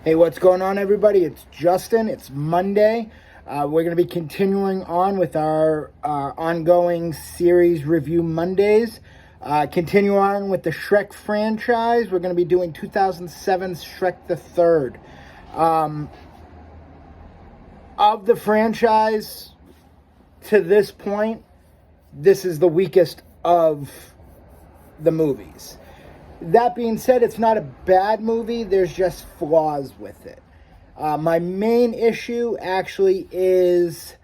Hey, what's going on, everybody? It's Justin. It's Monday. We're going to be continuing on with our ongoing series review Mondays. Continue on with the Shrek franchise. We're going to be doing 2007's Shrek the Third. Of the franchise to this point, this is the weakest of the movies. That being said, it's not a bad movie. There's just flaws with it. My main issue actually is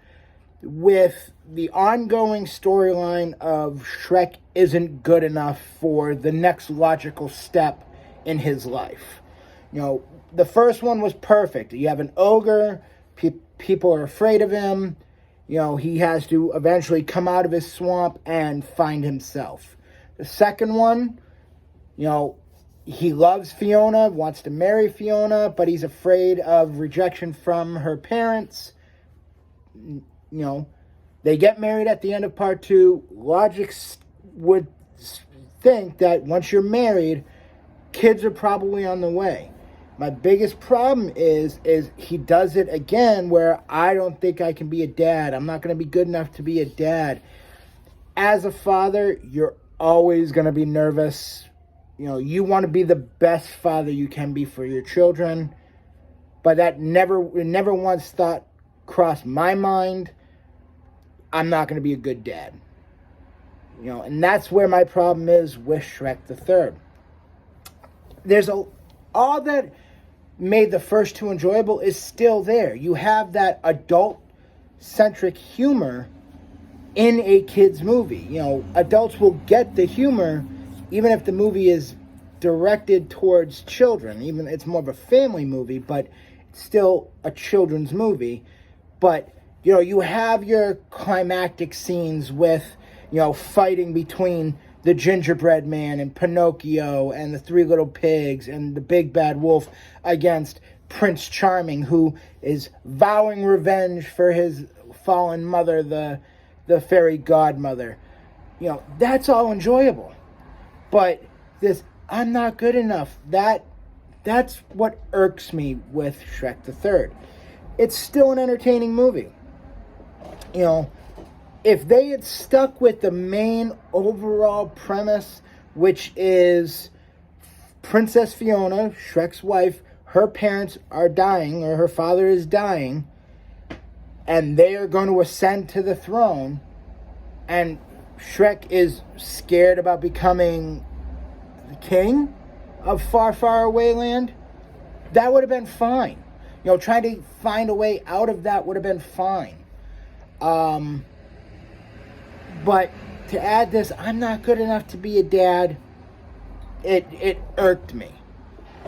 with the ongoing storyline of Shrek isn't good enough for the next logical step in his life. You know, the first one was perfect. You have an ogre, people are afraid of him. You know, he has to eventually come out of his swamp and find himself. The second one, you know, he loves Fiona, wants to marry Fiona, but he's afraid of rejection from her parents. You know, they get married at the end of part 2. Logic would think that once you're married, kids are probably on the way. My biggest problem is he does it again where I don't think I can be a dad. I'm not going to be good enough to be a dad. As a father, you're always going to be nervous. You know, you want to be the best father you can be for your children. But that never once thought crossed my mind, I'm not going to be a good dad. You know, and that's where my problem is with Shrek the Third. There's all that made the first two enjoyable is still there. You have that adult-centric humor in a kid's movie. You know, adults will get the humor even if the movie is directed towards children. Even it's more of a family movie, but it's still a children's movie. But, you know, you have your climactic scenes with, you know, fighting between the gingerbread man and Pinocchio and the Three Little Pigs and the big bad wolf against Prince Charming, who is vowing revenge for his fallen mother, the fairy godmother. You know, that's all enjoyable. But this, I'm not good enough, that's what irks me with Shrek the Third. It's still an entertaining movie. You know, if they had stuck with the main overall premise, which is Princess Fiona, Shrek's wife, her parents are dying, or her father is dying, and they are going to ascend to the throne, and Shrek is scared about becoming the king of far, far away land, that would have been fine. You know, trying to find a way out of that would have been fine. But to add this, I'm not good enough to be a dad, it irked me.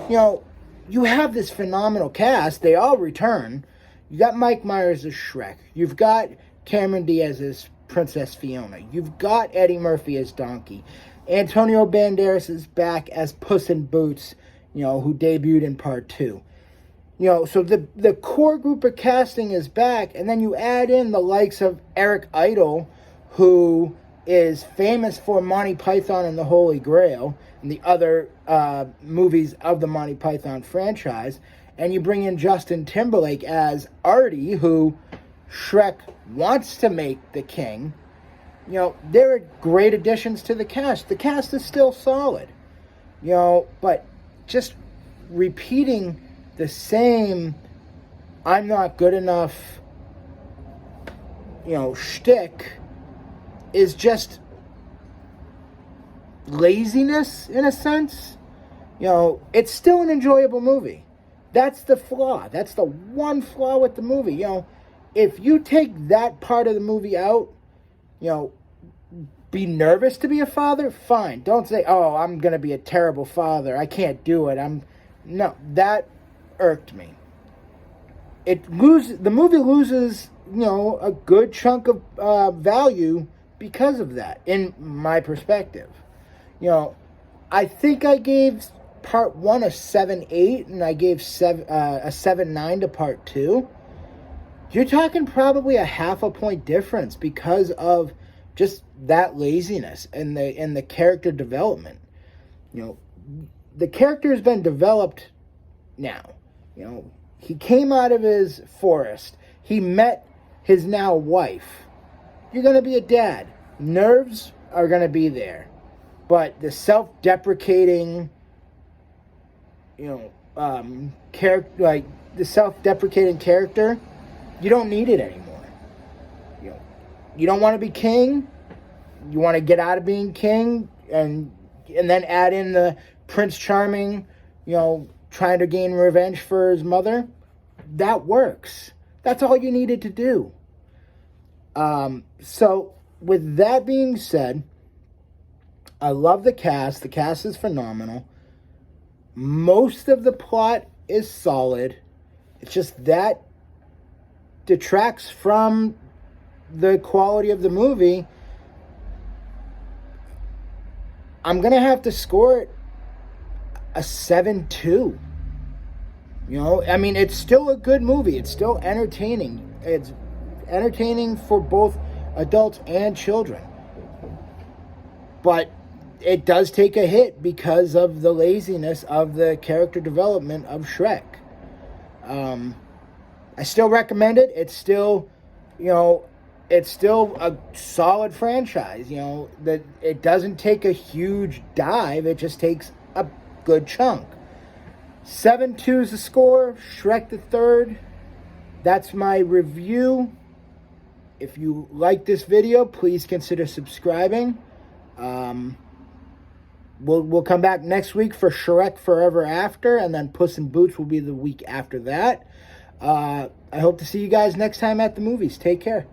You know, you have this phenomenal cast. They all return. You got Mike Myers as Shrek. You've got Cameron Diaz as Princess Fiona. You've got Eddie Murphy as Donkey. Antonio Banderas is back as Puss in Boots, you know, who debuted in part 2. You know, so the core group of casting is back, and then you add in the likes of Eric Idle, who is famous for Monty Python and the Holy Grail and the other movies of the Monty Python franchise, and you bring in Justin Timberlake as Artie, who Shrek wants to make the king. You know, there are great additions to the cast. The cast is still solid. You know, but just repeating the same I'm not good enough, you know, shtick is just laziness in a sense. You know, it's still an enjoyable movie. That's the flaw. That's the one flaw with the movie. You know, if you take that part of the movie out, you know, be nervous to be a father, fine. Don't say, oh, I'm going to be a terrible father. I can't do it. No, that irked me. The movie loses, you know, a good chunk of value because of that, in my perspective. You know, I think I gave part 1 a 7.8, and I gave a 7.9 to part 2. You're talking probably a half a point difference because of just that laziness and the character development. You know, the character has been developed now. You know, he came out of his forest. He met his now wife. You're going to be a dad. Nerves are going to be there. But the self-deprecating, character, like the self-deprecating character, you don't need it anymore. You don't want to be king. You want to get out of being king, and then add in the Prince Charming, trying to gain revenge for his mother. That works. That's all you needed to do. So with that being said, I love the cast. The cast is phenomenal. Most of the plot is solid. It's just that detracts from the quality of the movie. I'm going to have to score it a 7-2. It's still a good movie. It's still entertaining. It's entertaining for both adults and children. But it does take a hit because of the laziness of the character development of Shrek. I still recommend it. It's still, it's still a solid franchise. That it doesn't take a huge dive. It just takes a good chunk. 7-2 is the score. Shrek the Third. That's my review. If you like this video, please consider subscribing. We'll come back next week for Shrek Forever After, and then Puss in Boots will be the week after that. I hope to see you guys next time at the movies. Take care.